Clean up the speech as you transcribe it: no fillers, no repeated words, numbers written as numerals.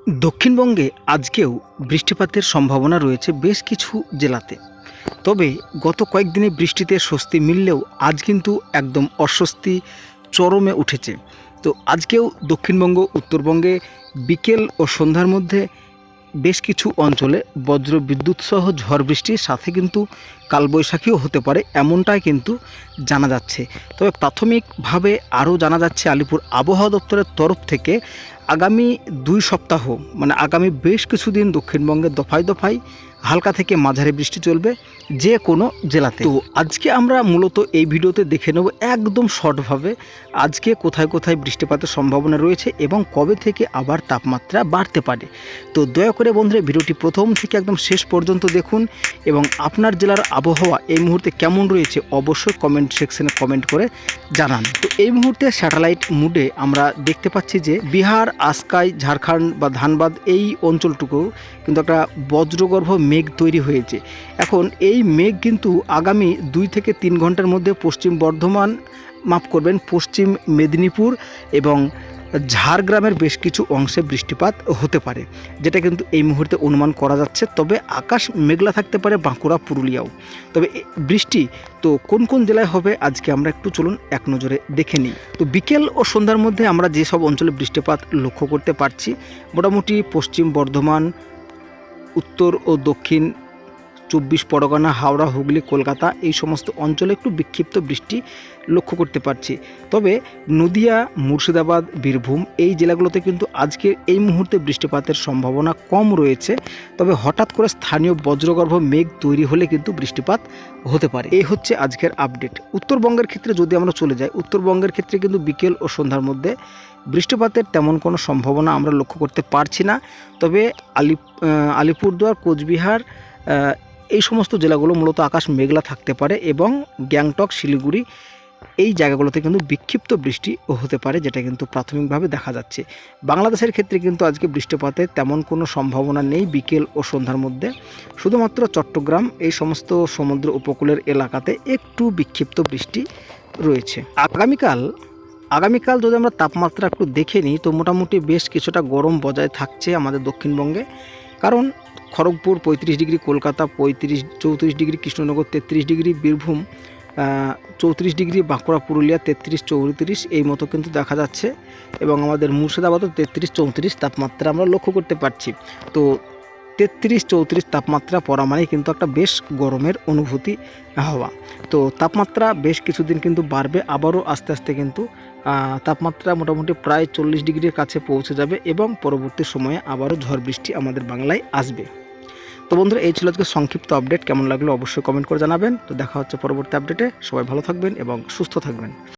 দক্ষিণবঙ্গে আজকেও বৃষ্টিপাতের সম্ভাবনা রয়েছে বেশ কিছু জেলাতে। তবে গত কয়েকদিনে বৃষ্টিতে স্বস্তি মিললেও আজ কিন্তু একদম অস্বস্তি চরমে উঠেছে। তো আজকেও দক্ষিণবঙ্গ উত্তরবঙ্গে বিকেল ও সন্ধ্যার মধ্যে বেশ কিছু অঞ্চলে বজ্র বিদ্যুৎ সহ ঝড় বৃষ্টির সাথে কিন্তু কালবৈশাখীও হতে পারে, এমনটাই কিন্তু জানা যাচ্ছে। তবে প্রাথমিকভাবে আরও জানা যাচ্ছে আলিপুর আবহাওয়া দপ্তরের তরফ থেকে আগামী 2 সপ্তাহ মানে আগামী বেশ কিছুদিন দক্ষিণবঙ্গের দফায় দফায় হালকা থেকে মাঝারি বৃষ্টি চলবে যে কোনো জেলাতে। তো আজকে আমরা মূলত এই ভিডিওতে দেখে নেব একদম শর্টভাবে আজকে কোথায় কোথায় বৃষ্টিপাতের সম্ভাবনা রয়েছে এবং কবে থেকে আবার তাপমাত্রা বাড়তে পারে। তো দয়া করে বন্ধুরা ভিডিওটি প্রথম থেকে একদম শেষ পর্যন্ত দেখুন এবং আপনার জেলার আবহাওয়া এই মুহূর্তে কেমন রয়েছে অবশ্যই কমেন্ট সেকশনে কমেন্ট করে জানান। তো এই মুহূর্তে স্যাটেলাইট মুডে আমরা দেখতে পাচ্ছি যে বিহার, আসকাই, ঝাড়খণ্ড বা ধানবাদ এই অঞ্চলটুকু কিন্তু একটা বজ্রগর্ভ মেঘ তৈরি হয়েছে। এখন এই মেঘ কিন্তু আগামী 2 থেকে 3 ঘন্টার মধ্যে পশ্চিম বর্ধমান, পশ্চিম মেদিনীপুর এবং ঝাড়গ্রামের বেশ কিছু অংশে বৃষ্টিপাত হতে পারে, যেটা কিন্তু এই মুহূর্তে অনুমান করা যাচ্ছে। তবে আকাশ মেঘলা থাকতে পারে বাঁকুড়া, পুরুলিয়াও। তবে বৃষ্টি তো কোন কোন জেলায় হবে আজকে আমরা একটু চলুন এক নজরে দেখে নিই। তো বিকেল ও সন্ধ্যার মধ্যে আমরা যেসব অঞ্চলে বৃষ্টিপাত লক্ষ্য করতে পারছি, মোটামুটি পশ্চিম বর্ধমান, উত্তর ও দক্ষিণ 24 পরগনা, হাওড়া, হুগলি, কলকাতা এই সমস্ত অঞ্চলে একটু বিক্ষিপ্ত বৃষ্টি লক্ষ্য করতে পারছি। তবে নদিয়া, মুর্শিদাবাদ, বীরভূম এই জেলাগুলোতে কিন্তু আজকে এই মুহূর্তে বৃষ্টিপাতের সম্ভাবনা কম রয়েছে। তবে হঠাৎ করে স্থানীয় বজ্রগর্ভ মেঘ তৈরি হলে কিন্তু বৃষ্টিপাত হতে পারে। এই হচ্ছে আজকের আপডেট। উত্তরবঙ্গের ক্ষেত্রে যদি আমরা চলে যাই, উত্তরবঙ্গের ক্ষেত্রে কিন্তু বিকেল ও সন্ধ্যার মধ্যে বৃষ্টিপাতের তেমন কোনো সম্ভাবনা আমরা লক্ষ্য করতে পারছি না। তবে আলিপুরদুয়ার, কোচবিহার এই সমস্ত জেলাগুলো মূলত আকাশ মেঘলা থাকতে পারে এবং গ্যাংটক, শিলিগুড়ি এই জায়গাগুলোতে কিন্তু বিক্ষিপ্ত বৃষ্টি হতে পারে, যেটা কিন্তু প্রাথমিকভাবে দেখা যাচ্ছে। বাংলাদেশের ক্ষেত্রে কিন্তু আজকে বৃষ্টিপাতের তেমন কোনো সম্ভাবনা নেই বিকেল ও সন্ধ্যার মধ্যে। শুধুমাত্র চট্টগ্রাম এই সমস্ত সমুদ্র উপকূলের এলাকাতে একটু বিক্ষিপ্ত বৃষ্টি রয়েছে। আগামীকাল যদি আমরা তাপমাত্রা একটু দেখে নিই, তো মোটামুটি বেশ কিছুটা গরম বজায় থাকছে আমাদের দক্ষিণবঙ্গে। কারণ Kharagpur 35 degree, Kolkata 34 degree, Krishnanagar 33 degree, Birbhum 34 degree, Bankura, Purulia 33-34 এই মতো কিন্তু দেখা যাচ্ছে এবং আমাদের মুর্শিদাবাদও 33-34 তাপমাত্রা আমরা লক্ষ্য করতে পারছি। তো 33-34 তাপমাত্রা পড়া মানে কিন্তু একটা বেশ গরমের অনুভূতি হওয়া। তো তাপমাত্রা বেশ কিছুদিন কিন্তু বাড়বে, আবারও আস্তে আস্তে কিন্তু তাপমাত্রা মোটামুটি প্রায় 40 ডিগ্রির কাছে পৌঁছে যাবে এবং পরবর্তী সময়ে আবারও ঝড় বৃষ্টি আমাদের বাংলায় আসবে। তো বন্ধুরা এই ছিল আজকে সংক্ষিপ্ত আপডেট। কেমন লাগলো অবশ্যই কমেন্ট করে জানাবেন। তো দেখা হচ্ছে পরবর্তী আপডেটে। সবাই ভালো থাকবেন এবং সুস্থ থাকবেন।